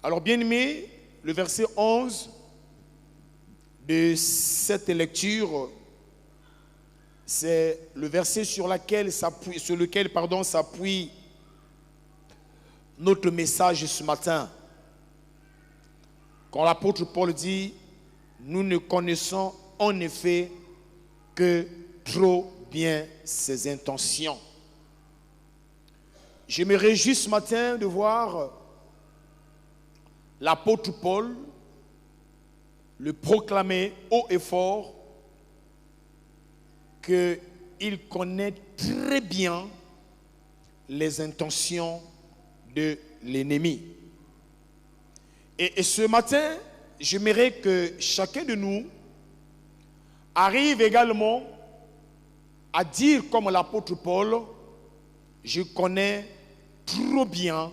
Alors, bien-aimés, le verset 11 de cette lecture, c'est le verset sur lequel s'appuie notre message ce matin. Quand l'apôtre Paul dit, nous ne connaissons en effet que trop bien ses intentions. Je me réjouis ce matin de voir l'apôtre Paul le proclamer haut et fort qu'il connaît très bien les intentions de l'ennemi. Et ce matin, j'aimerais que chacun de nous arrive également à dire comme l'apôtre Paul, je connais trop bien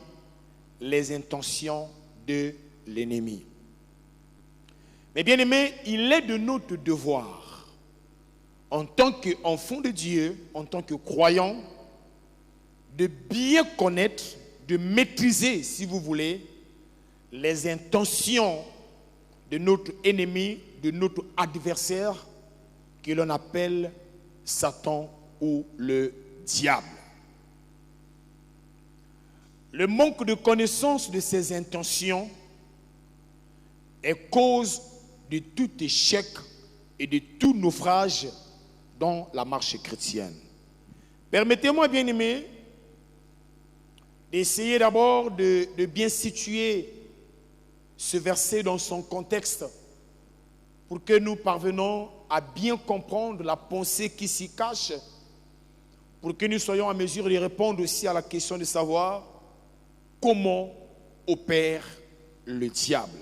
les intentions de l'ennemi. Mais bien aimé, il est de notre devoir, en tant qu'enfant de Dieu, en tant que croyant, de bien connaître, de maîtriser, si vous voulez, les intentions de notre ennemi, de notre adversaire, que l'on appelle Satan ou le diable. Le manque de connaissance de ses intentions est cause de tout échec et de tout naufrage dans la marche chrétienne. Permettez-moi, bien-aimés, d'essayer d'abord de bien situer ce verset dans son contexte pour que nous parvenons à bien comprendre la pensée qui s'y cache, pour que nous soyons en mesure de répondre aussi à la question de savoir comment opère le diable.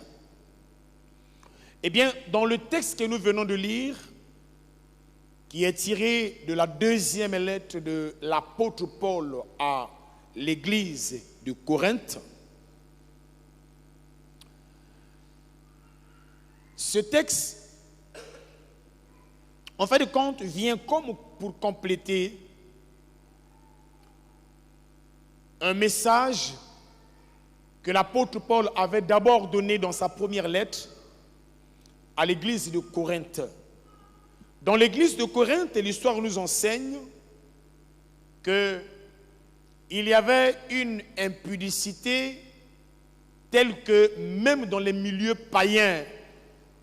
Eh bien, dans le texte que nous venons de lire, qui est tiré de la deuxième lettre de l'apôtre Paul à l'église de Corinthe, ce texte, en fin de compte, vient comme pour compléter un message que l'apôtre Paul avait d'abord donné dans sa première lettre à l'église de Corinthe. Dans l'église de Corinthe, l'histoire nous enseigne qu'il y avait une impudicité telle que même dans les milieux païens,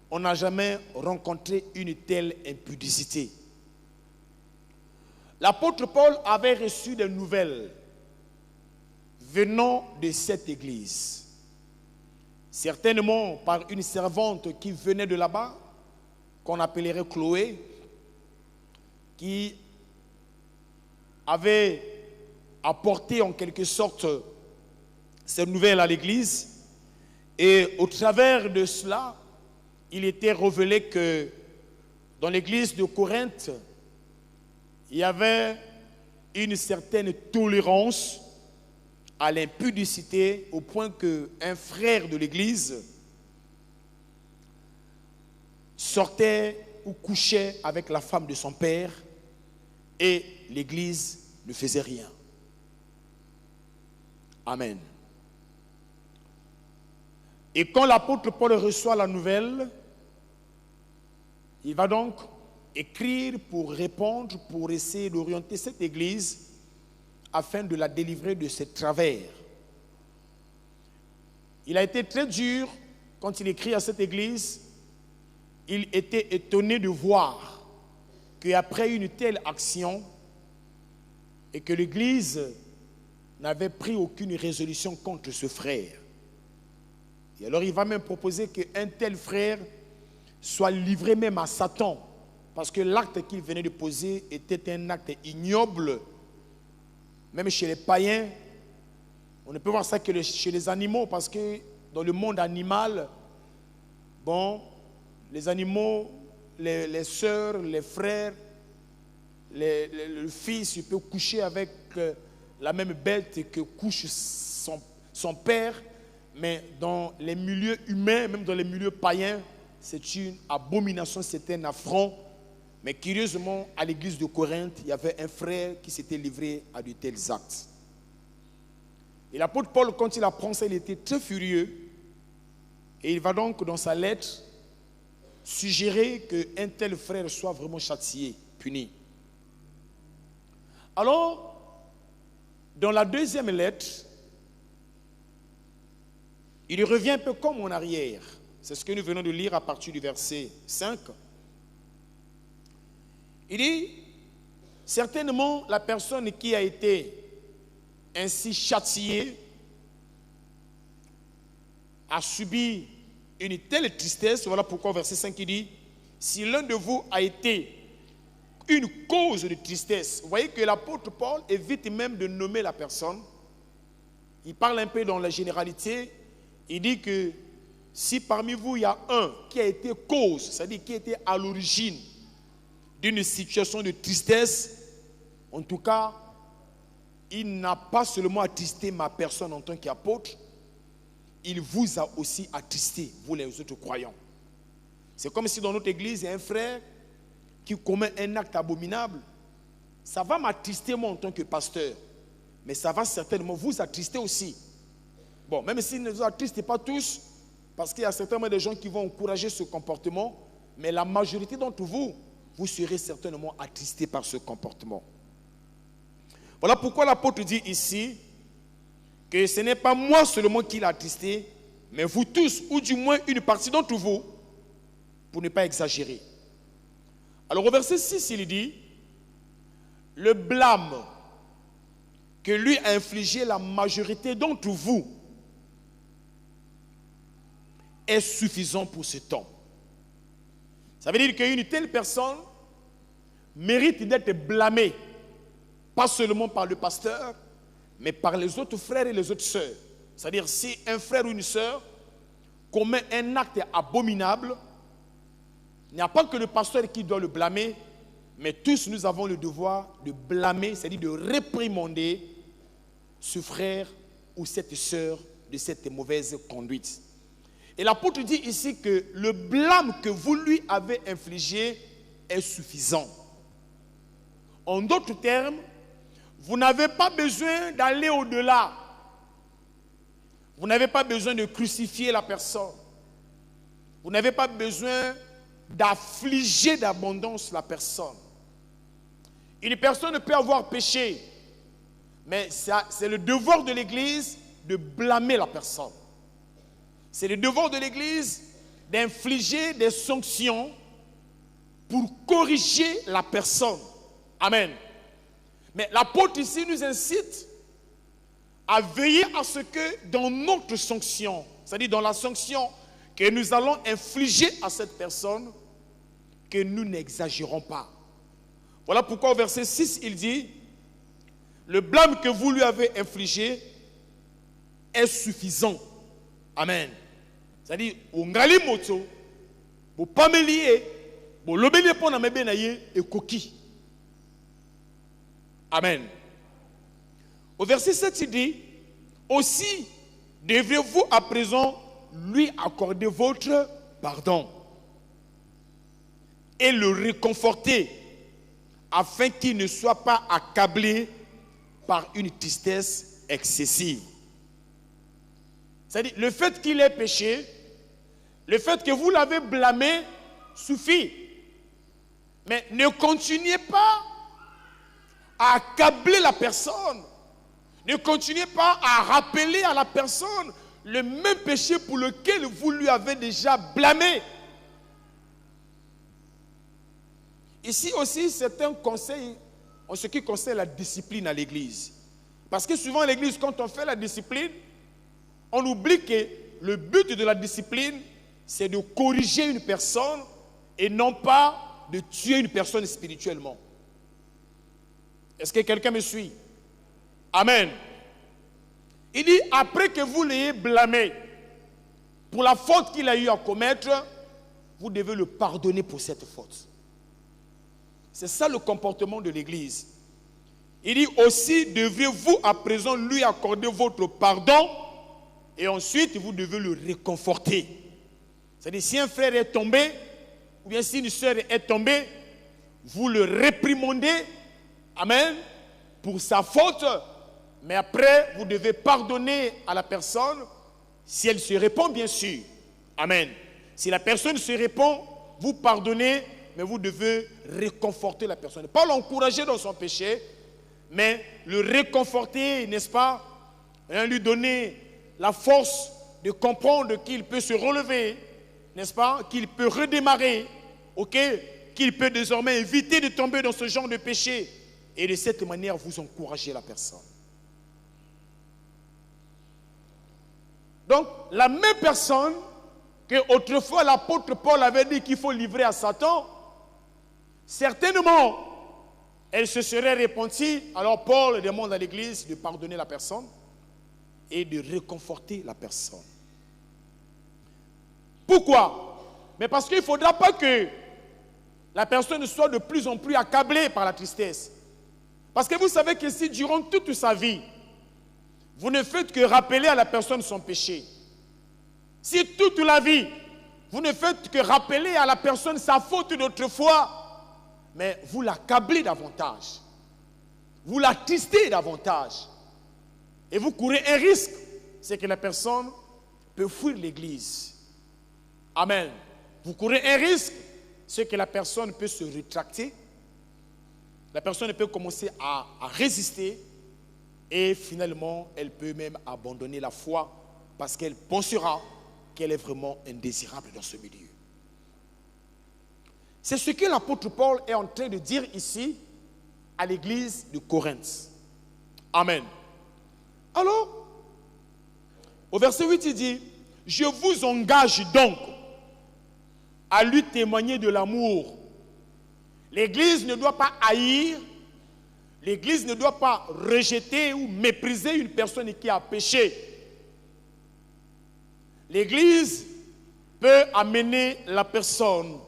on n'a jamais rencontré une telle impudicité. L'apôtre Paul avait reçu des nouvelles venant de cette église, certainement par une servante qui venait de là-bas, qu'on appellerait Chloé, qui avait apporté en quelque sorte ces nouvelles à l'église. Et au travers de cela, il était révélé que dans l'église de Corinthe, il y avait une certaine tolérance à l'impudicité, au point qu'un frère de l'église sortait ou couchait avec la femme de son père et l'église ne faisait rien. Amen. Et quand l'apôtre Paul reçoit la nouvelle, il va donc écrire pour répondre, pour essayer d'orienter cette église afin de la délivrer de ses travers. Il a été très dur quand il écrit à cette église. Il était étonné de voir qu'après une telle action et que l'église n'avait pris aucune résolution contre ce frère. Et alors il va même proposer qu'un tel frère soit livré même à Satan, parce que l'acte qu'il venait de poser était un acte ignoble. Même chez les païens, on ne peut voir ça que chez les animaux, parce que dans le monde animal, bon, les animaux les sœurs, les frères, le fils, il peut coucher avec la même bête que couche son père, mais dans les milieux humains, même dans les milieux païens, c'est une abomination, c'est un affront. Mais curieusement, à l'église de Corinthe, il y avait un frère qui s'était livré à de tels actes. Et l'apôtre Paul, quand il apprend ça, il était très furieux. Et il va donc, dans sa lettre, suggérer qu'un tel frère soit vraiment châtié, puni. Alors, dans la deuxième lettre, il revient un peu comme en arrière. C'est ce que nous venons de lire à partir du verset 5. Il dit, certainement la personne qui a été ainsi châtiée a subi une telle tristesse. Voilà pourquoi au verset 5 il dit, si l'un de vous a été une cause de tristesse. Vous voyez que l'apôtre Paul évite même de nommer la personne. Il parle un peu dans la généralité. Il dit que si parmi vous il y a un qui a été cause, c'est-à-dire qui a été à l'origine d'une situation de tristesse, en tout cas, il n'a pas seulement attristé ma personne en tant qu'apôtre, il vous a aussi attristé, vous les autres croyants. C'est comme si dans notre église, il y a un frère qui commet un acte abominable. Ça va m'attrister moi en tant que pasteur, mais ça va certainement vous attrister aussi. Bon, même s'il ne vous attriste pas tous, parce qu'il y a certainement des gens qui vont encourager ce comportement, mais la majorité d'entre vous, vous serez certainement attristés par ce comportement. Voilà pourquoi l'apôtre dit ici que ce n'est pas moi seulement qui l'a attristé, mais vous tous, ou du moins une partie d'entre vous, pour ne pas exagérer. Alors au verset 6, il dit, le blâme que lui a infligé la majorité d'entre vous est suffisant pour ce temps. Ça veut dire qu'une telle personne mérite d'être blâmée, pas seulement par le pasteur, mais par les autres frères et les autres sœurs. C'est-à-dire si un frère ou une sœur commet un acte abominable, il n'y a pas que le pasteur qui doit le blâmer, mais tous nous avons le devoir de blâmer, c'est-à-dire de réprimander ce frère ou cette sœur de cette mauvaise conduite. Et l'apôtre dit ici que le blâme que vous lui avez infligé est suffisant. En d'autres termes, vous n'avez pas besoin d'aller au-delà. Vous n'avez pas besoin de crucifier la personne. Vous n'avez pas besoin d'affliger d'abondance la personne. Une personne peut avoir péché, mais c'est le devoir de l'Église de blâmer la personne. C'est le devoir de l'Église d'infliger des sanctions pour corriger la personne. Amen. Mais l'apôtre ici nous incite à veiller à ce que dans notre sanction, c'est-à-dire dans la sanction que nous allons infliger à cette personne, que nous n'exagérons pas. Voilà pourquoi au verset 6, il dit, le blâme que vous lui avez infligé est suffisant. Amen. C'est-à-dire, ungali moto, bo pamelie, bo lobeli pona mebe na ye e koki. Amen. Au verset 7, il dit, aussi devrez-vous à présent lui accorder votre pardon et le réconforter afin qu'il ne soit pas accablé par une tristesse excessive. C'est-à-dire, le fait qu'il ait péché, le fait que vous l'avez blâmé suffit. Mais ne continuez pas à accabler la personne. Ne continuez pas à rappeler à la personne le même péché pour lequel vous lui avez déjà blâmé. Ici aussi, c'est un conseil en ce qui concerne la discipline à l'église. Parce que souvent à l'église, quand on fait la discipline, on oublie que le but de la discipline, c'est de corriger une personne et non pas de tuer une personne spirituellement. Est-ce que quelqu'un me suit? Amen. Il dit, après que vous l'ayez blâmé pour la faute qu'il a eu à commettre, vous devez le pardonner pour cette faute. C'est ça le comportement de l'Église. Il dit aussi, devriez-vous à présent lui accorder votre pardon et ensuite vous devez le réconforter. C'est-à-dire, si un frère est tombé, ou bien si une sœur est tombée, vous le réprimandez, amen, pour sa faute, mais après, vous devez pardonner à la personne, si elle se répand, bien sûr. Amen. Si la personne se répand, vous pardonnez, mais vous devez réconforter la personne. Pas l'encourager dans son péché, mais le réconforter, n'est-ce pas? Lui donner la force de comprendre qu'il peut se relever, n'est-ce pas? Qu'il peut redémarrer, ok? Qu'il peut désormais éviter de tomber dans ce genre de péché. Et de cette manière, vous encouragez la personne. Donc, la même personne que autrefois l'apôtre Paul avait dit qu'il faut livrer à Satan, certainement, elle se serait repentie. Alors Paul demande à l'Église de pardonner la personne et de réconforter la personne. Pourquoi? Mais parce qu'il ne faudra pas que la personne soit de plus en plus accablée par la tristesse. Parce que vous savez que si durant toute sa vie, vous ne faites que rappeler à la personne son péché, si toute la vie, vous ne faites que rappeler à la personne sa faute d'autrefois, mais vous l'accablez davantage, vous l'attristez davantage, et vous courez un risque, c'est que la personne peut fuir l'église. Amen. Vous courez un risque, c'est que la personne peut se rétracter, la personne peut commencer à résister, et finalement, elle peut même abandonner la foi parce qu'elle pensera qu'elle est vraiment indésirable dans ce milieu. C'est ce que l'apôtre Paul est en train de dire ici à l'église de Corinthe. Amen. Alors, au verset 8, il dit, « Je vous engage donc à lui témoigner de l'amour. » L'église ne doit pas haïr, l'église ne doit pas rejeter ou mépriser une personne qui a péché. L'église peut amener la personne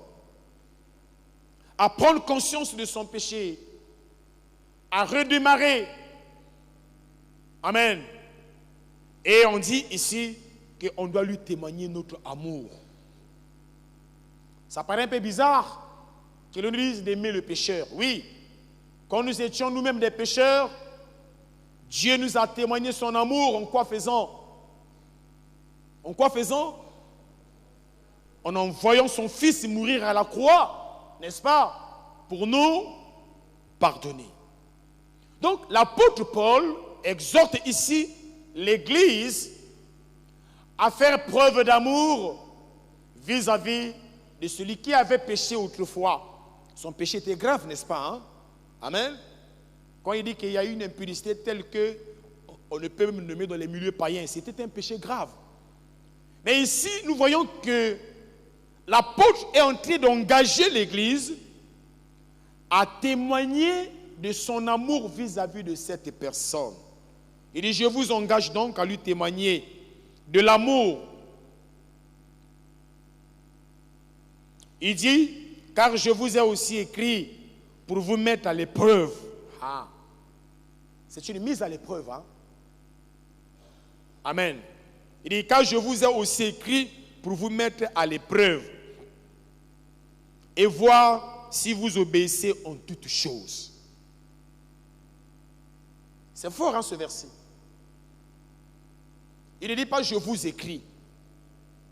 à prendre conscience de son péché, à redémarrer. Amen. Et on dit ici qu'on doit lui témoigner notre amour. Ça paraît un peu bizarre que l'on nous dise d'aimer le pécheur. Oui, quand nous étions nous-mêmes des pécheurs, Dieu nous a témoigné son amour. En quoi faisant? En quoi faisant? En envoyant son fils mourir à la croix, n'est-ce pas? Pour nous pardonner. Donc l'apôtre Paul exhorte ici l'Église à faire preuve d'amour vis-à-vis de celui qui avait péché autrefois. Son péché était grave, n'est-ce pas? Hein? Amen. Quand il dit qu'il y a une impudicité telle qu'on ne peut même nommer dans les milieux païens, c'était un péché grave. Mais ici, nous voyons que l'apôtre est en train d'engager l'Église à témoigner de son amour vis-à-vis de cette personne. Il dit, je vous engage donc à lui témoigner de l'amour. Il dit, car je vous ai aussi écrit pour vous mettre à l'épreuve. Ah, c'est une mise à l'épreuve. Hein? Amen. Il dit, car je vous ai aussi écrit pour vous mettre à l'épreuve et voir si vous obéissez en toutes choses. C'est fort, hein, ce verset. Il ne dit pas je vous écris.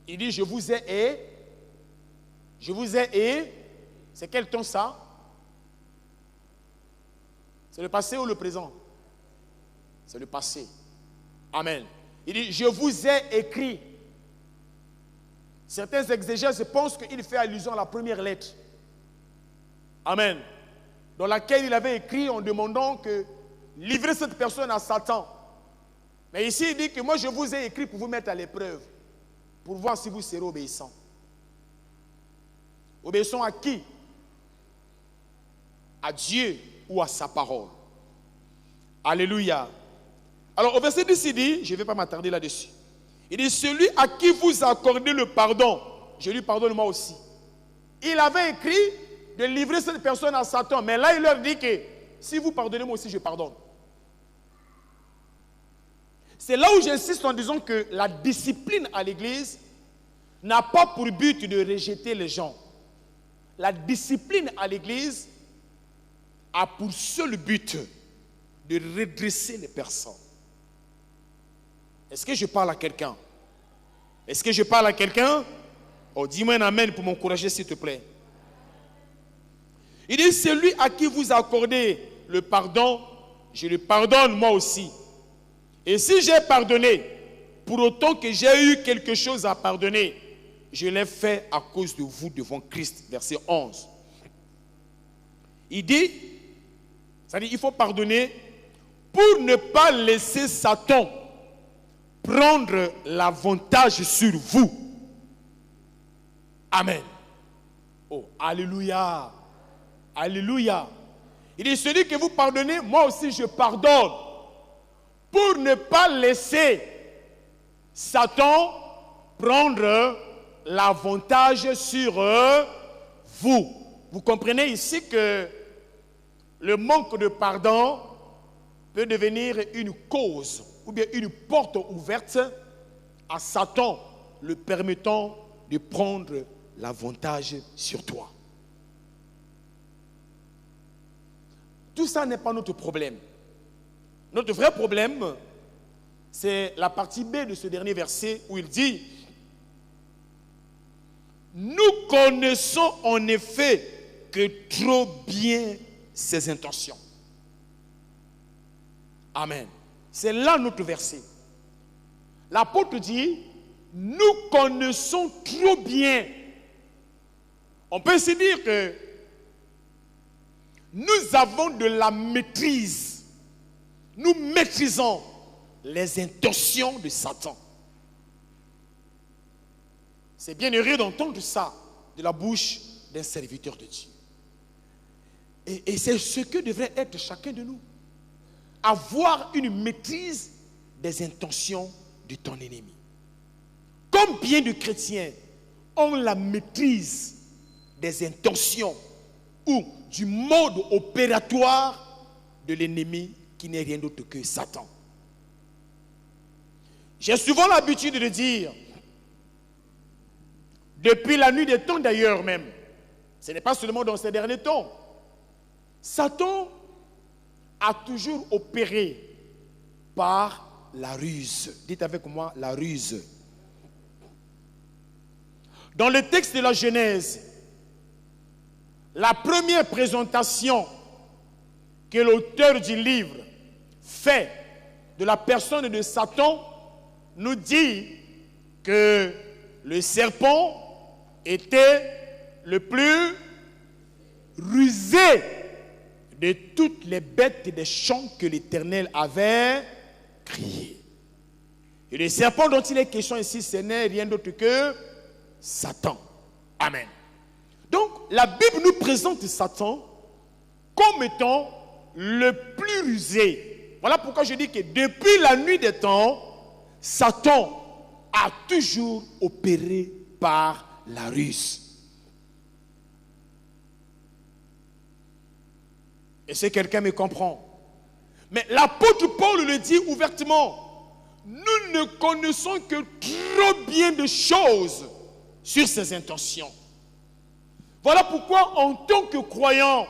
Il dit je vous ai et. Je vous ai et. C'est quel temps ça? C'est le passé ou le présent? C'est le passé. Amen. Il dit je vous ai écrit. Certains exégètes pensent qu'il fait allusion à la première lettre. Amen. Dans laquelle il avait écrit en demandant que livrer cette personne à Satan. Mais ici, il dit que moi, je vous ai écrit pour vous mettre à l'épreuve, pour voir si vous serez obéissants. Obéissants à qui? À Dieu ou à sa parole. Alléluia. Alors, au verset 10, il dit, je ne vais pas m'attarder là-dessus. Il dit, celui à qui vous accordez le pardon, je lui pardonne moi aussi. il avait écrit de livrer cette personne à Satan. Mais là, il leur dit que si vous pardonnez, moi aussi je pardonne. C'est là où j'insiste en disant que la discipline à l'église n'a pas pour but de rejeter les gens. La discipline à l'église a pour seul but de redresser les personnes. Est-ce que je parle à quelqu'un? Est-ce que je parle à quelqu'un? Oh, dis-moi un amen pour m'encourager, s'il te plaît. Il dit, celui à qui vous accordez le pardon, je le pardonne moi aussi. Et si j'ai pardonné, pour autant que j'ai eu quelque chose à pardonner, je l'ai fait à cause de vous devant Christ. Verset 11. Il dit, c'est-à-dire il faut pardonner pour ne pas laisser Satan prendre l'avantage sur vous. Amen. Oh, alléluia. Alléluia. Il dit, celui que vous pardonnez, moi aussi je pardonne. Pour ne pas laisser Satan prendre l'avantage sur vous. Vous comprenez ici que le manque de pardon peut devenir une cause ou bien une porte ouverte à Satan, le permettant de prendre l'avantage sur toi. Tout ça n'est pas notre problème. Notre vrai problème, c'est la partie B de ce dernier verset où il dit « Nous connaissons en effet que trop bien ses intentions. » Amen. C'est là notre verset. L'apôtre dit « Nous connaissons trop bien. » On peut se dire que nous avons de la maîtrise. Nous maîtrisons les intentions de Satan. C'est bien heureux d'entendre ça de la bouche d'un serviteur de Dieu. Et c'est ce que devrait être chacun de nous. Avoir une maîtrise des intentions de ton ennemi. Comme bien de chrétiens ont la maîtrise des intentions ou du mode opératoire de l'ennemi qui n'est rien d'autre que Satan. J'ai souvent l'habitude de dire, depuis la nuit des temps d'ailleurs même, ce n'est pas seulement dans ces derniers temps, Satan a toujours opéré par la ruse. Dites avec moi, la ruse. Dans le texte de la Genèse, la première présentation que l'auteur du livre fait de la personne de Satan nous dit que le serpent était le plus rusé de toutes les bêtes des champs que l'Éternel avait créées. Et le serpent dont il est question ici, ce n'est rien d'autre que Satan. Amen. Donc, la Bible nous présente Satan comme étant le plus rusé. Voilà pourquoi je dis que depuis la nuit des temps, Satan a toujours opéré par la ruse. Et si quelqu'un me comprend. Mais l'apôtre Paul le dit ouvertement. Nous ne connaissons que trop bien de choses sur ses intentions. Voilà pourquoi en tant que croyants,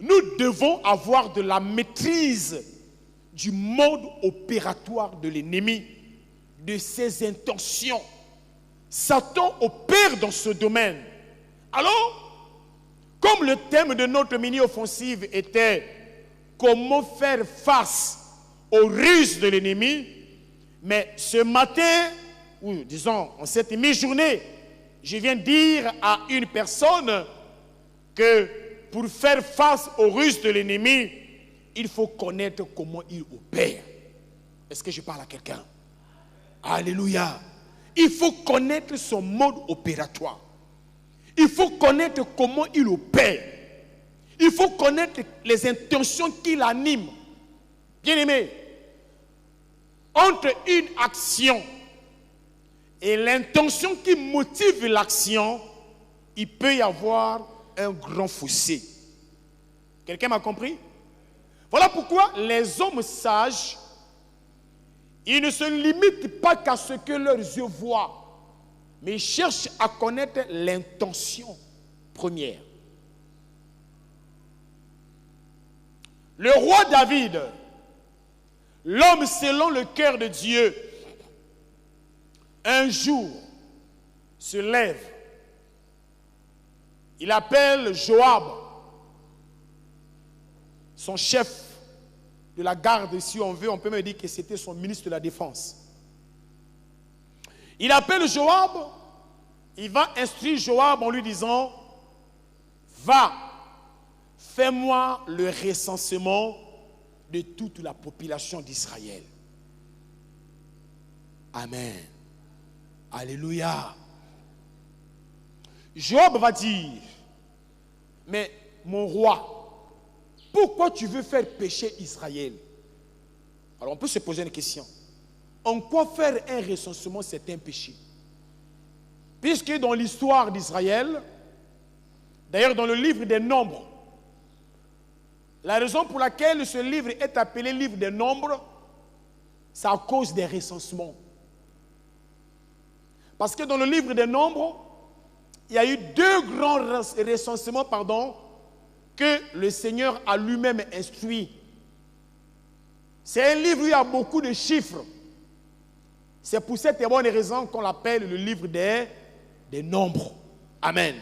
nous devons avoir de la maîtrise du mode opératoire de l'ennemi, de ses intentions. Satan opère dans ce domaine. Alors, comme le thème de notre mini-offensive était comment faire face aux ruses de l'ennemi, mais ce matin, ou disons en cette mi-journée, je viens dire à une personne que pour faire face aux ruses de l'ennemi, il faut connaître comment il opère. Est-ce que je parle à quelqu'un? Alléluia. Il faut connaître son mode opératoire. Il faut connaître comment il opère. Il faut connaître les intentions qui l'animent. Bien-aimé, entre une action et l'intention qui motive l'action, il peut y avoir un grand fossé. Quelqu'un m'a compris? Voilà pourquoi les hommes sages, ils ne se limitent pas qu'à ce que leurs yeux voient, mais ils cherchent à connaître l'intention première. Le roi David, l'homme selon le cœur de Dieu, un jour se lève. Il appelle Joab, son chef de la garde, si on veut, on peut même dire que c'était son ministre de la Défense. Il appelle Joab, il va instruire Joab en lui disant, va, fais-moi le recensement de toute la population d'Israël. Amen. Alléluia. Joab va dire, mais mon roi, pourquoi tu veux faire pécher Israël? Alors on peut se poser une question. En quoi faire un recensement, c'est un péché? Puisque dans l'histoire d'Israël, d'ailleurs dans le livre des Nombres, la raison pour laquelle ce livre est appelé livre des Nombres, c'est à cause des recensements. Parce que dans le livre des Nombres, il y a eu deux grands recensements, que le Seigneur a lui-même instruit. C'est un livre où il y a beaucoup de chiffres. C'est pour cette bonne raison qu'on l'appelle le livre des Nombres. Amen.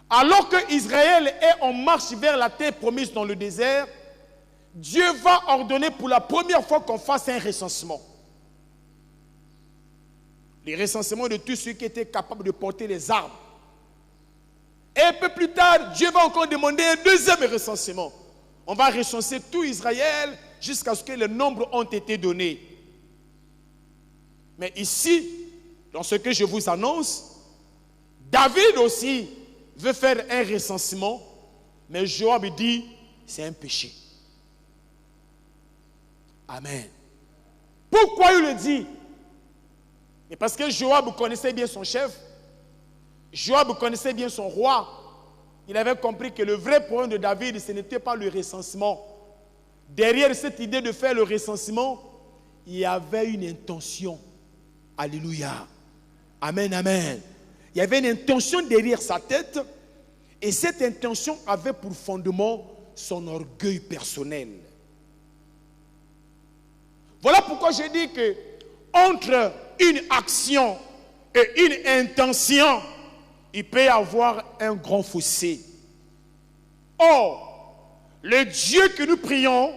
Alors que Israël est en marche vers la terre promise dans le désert, Dieu va ordonner pour la première fois qu'on fasse un recensement. Les recensements de tous ceux qui étaient capables de porter les armes. Et un peu plus tard, Dieu va encore demander un deuxième recensement. On va recenser tout Israël jusqu'à ce que les nombres ont été donnés. Mais ici, dans ce que je vous annonce, David aussi veut faire un recensement, mais Joab dit, c'est un péché. Amen. Pourquoi il le dit? Et parce que Joab connaissait bien son chef, Joab connaissait bien son roi. Il avait compris que le vrai problème de David, ce n'était pas le recensement. Derrière cette idée de faire le recensement, il y avait une intention. Alléluia. Amen, amen. Il y avait une intention derrière sa tête, et cette intention avait pour fondement son orgueil personnel. Voilà pourquoi j'ai dit que entre une action et une intention, il peut y avoir un grand fossé. Or, le Dieu que nous prions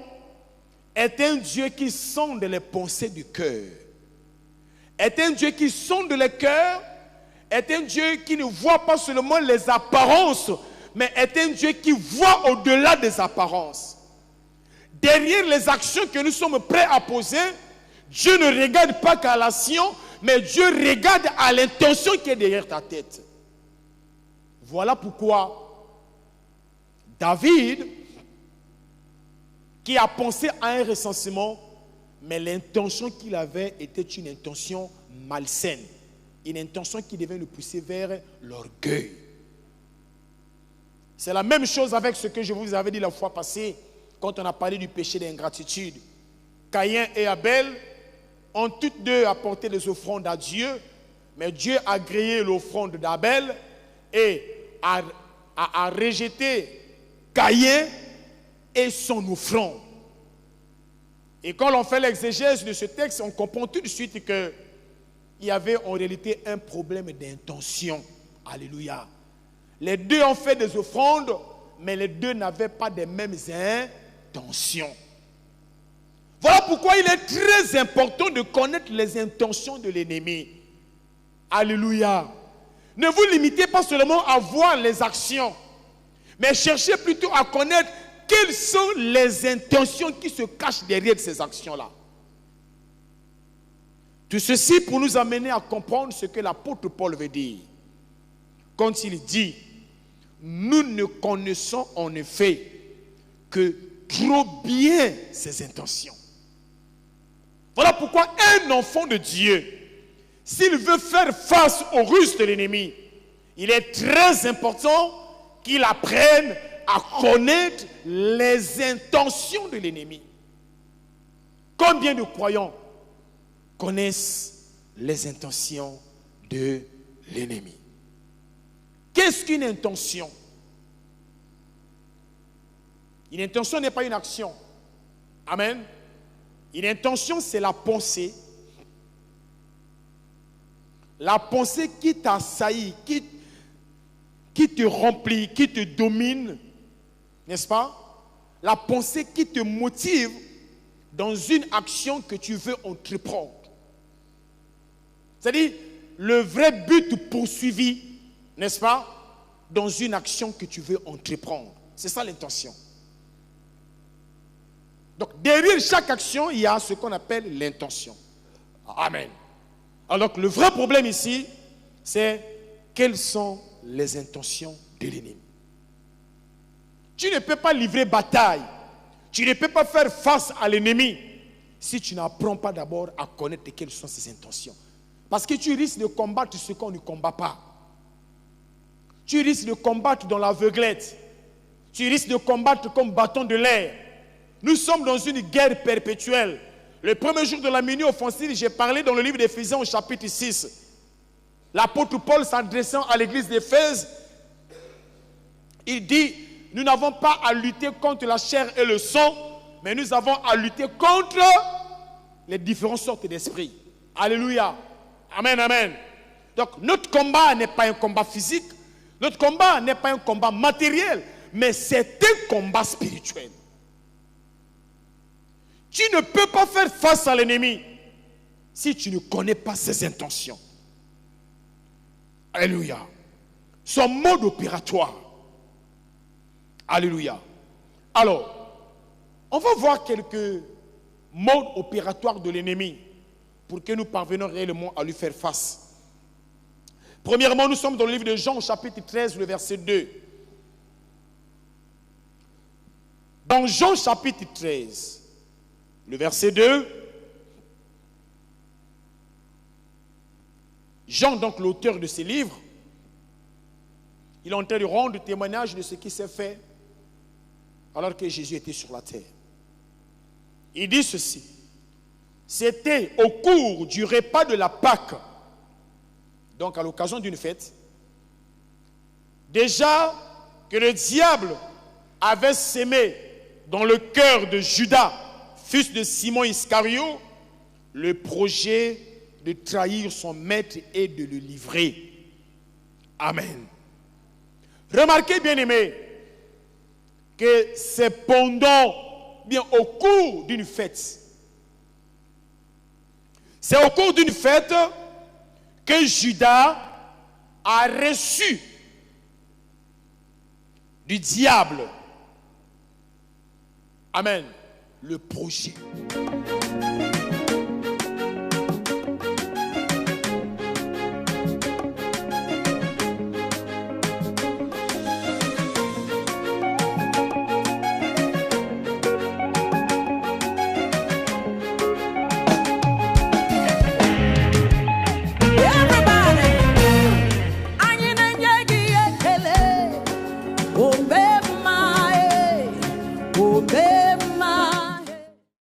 est un Dieu qui sonde les pensées du cœur. Est un Dieu qui sonde les cœurs, est un Dieu qui ne voit pas seulement les apparences, mais est un Dieu qui voit au-delà des apparences. Derrière les actions que nous sommes prêts à poser, Dieu ne regarde pas qu'à l'action, mais Dieu regarde à l'intention qui est derrière ta tête. Voilà pourquoi David, qui a pensé à un recensement, mais l'intention qu'il avait était une intention malsaine, une intention qui devait le pousser vers l'orgueil. C'est la même chose avec ce que je vous avais dit la fois passée, quand on a parlé du péché d'ingratitude. Caïn et Abel ont toutes deux apporté des offrandes à Dieu, mais Dieu a grillé l'offrande d'Abel et a rejeté Caïn et son offrande. Et quand on fait l'exégèse de ce texte, on comprend tout de suite qu'il y avait en réalité un problème d'intention. Alléluia. Les deux ont fait des offrandes, mais les deux n'avaient pas les mêmes intentions. Voilà pourquoi il est très important de connaître les intentions de l'ennemi. Alléluia. Ne vous limitez pas seulement à voir les actions, mais cherchez plutôt à connaître quelles sont les intentions qui se cachent derrière ces actions-là. Tout ceci pour nous amener à comprendre ce que l'apôtre Paul veut dire. Quand il dit, nous ne connaissons en effet que trop bien ses intentions. Voilà pourquoi un enfant de Dieu, s'il veut faire face aux ruses de l'ennemi, il est très important qu'il apprenne à connaître les intentions de l'ennemi. Combien de croyants connaissent les intentions de l'ennemi? Qu'est-ce qu'une intention? Une intention n'est pas une action. Amen. Une intention, c'est la pensée. La pensée qui t'assaillit, qui te remplit, qui te domine, n'est-ce pas? La pensée qui te motive dans une action que tu veux entreprendre. C'est-à-dire, le vrai but poursuivi, n'est-ce pas? Dans une action que tu veux entreprendre. C'est ça l'intention. Donc, derrière chaque action, il y a ce qu'on appelle l'intention. Amen. Alors, le vrai problème ici, c'est quelles sont les intentions de l'ennemi. Tu ne peux pas livrer bataille. Tu ne peux pas faire face à l'ennemi si tu n'apprends pas d'abord à connaître quelles sont ses intentions. Parce que tu risques de combattre ce qu'on ne combat pas. Tu risques de combattre dans l'aveuglette. Tu risques de combattre comme bâton de l'air. Nous sommes dans une guerre perpétuelle. Le premier jour de la minute offensive, j'ai parlé dans le livre d'Éphésiens au chapitre 6. L'apôtre Paul s'adressant à l'église d'Éphèse, il dit, nous n'avons pas à lutter contre la chair et le sang, mais nous avons à lutter contre les différentes sortes d'esprits. Alléluia. Amen, amen. Donc notre combat n'est pas un combat physique, notre combat n'est pas un combat matériel, mais c'est un combat spirituel. Tu ne peux pas faire face à l'ennemi si tu ne connais pas ses intentions. Alléluia. Son mode opératoire. Alléluia. Alors, on va voir quelques modes opératoires de l'ennemi pour que nous parvenions réellement à lui faire face. Premièrement, nous sommes dans le livre de Jean, chapitre 13, le verset 2. Dans Jean, chapitre 13, le verset 2, Jean, donc l'auteur de ces livres, il est en train de rendre témoignage de ce qui s'est fait alors que Jésus était sur la terre. Il dit ceci: c'était au cours du repas de la Pâque, donc à l'occasion d'une fête, déjà que le diable avait sémé dans le cœur de Judas, fils de Simon Iscario, le projet de trahir son maître et de le livrer. Amen. Remarquez, bien aimés, que c'est au cours d'une fête. C'est au cours d'une fête que Judas a reçu du diable. Amen. Le projet.